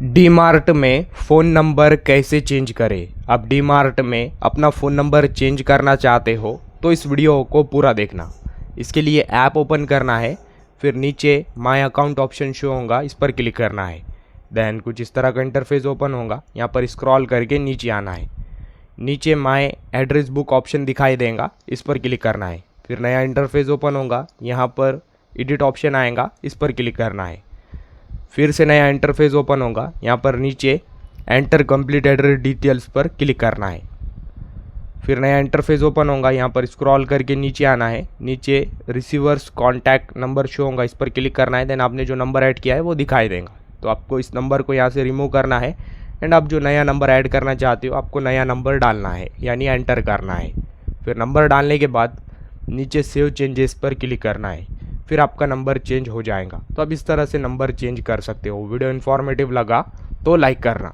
डीमार्ट में phone number कैसे change करें। आप डीमार्ट में अपना फ़ोन नंबर चेंज करना चाहते हो तो इस वीडियो को पूरा देखना। इसके लिए ऐप ओपन करना है, फिर नीचे माय अकाउंट ऑप्शन शो होगा, इस पर क्लिक करना है। देन कुछ इस तरह का इंटरफेस ओपन होगा। यहाँ पर स्क्रॉल करके नीचे आना है। नीचे माय एड्रेस बुक ऑप्शन दिखाई देगा, इस पर क्लिक करना है। फिर नया इंटरफेस ओपन होगा। यहाँ पर एडिट ऑप्शन आएगा, इस पर क्लिक करना है। फिर से नया इंटरफेस ओपन होगा। यहाँ पर नीचे एंटर कंप्लीट एड्रेस डिटेल्स पर क्लिक करना है। फिर नया इंटरफेस ओपन होगा। यहाँ पर स्क्रॉल करके नीचे आना है। नीचे रिसीवर्स कॉन्टैक्ट नंबर शो होगा, इस पर क्लिक करना है। देन आपने जो नंबर ऐड किया है वो दिखाई देगा। तो आपको इस नंबर को यहाँ से रिमूव करना है एंड आप जो नया नंबर ऐड करना चाहते हो आपको नया नंबर डालना है, यानी एंटर करना है। फिर नंबर डालने के बाद नीचे सेव चेंजेस पर क्लिक करना है। फिर आपका नंबर चेंज हो जाएगा। तो आप इस तरह से नंबर चेंज कर सकते हो। वीडियो इन्फॉर्मेटिव लगा तो लाइक करना।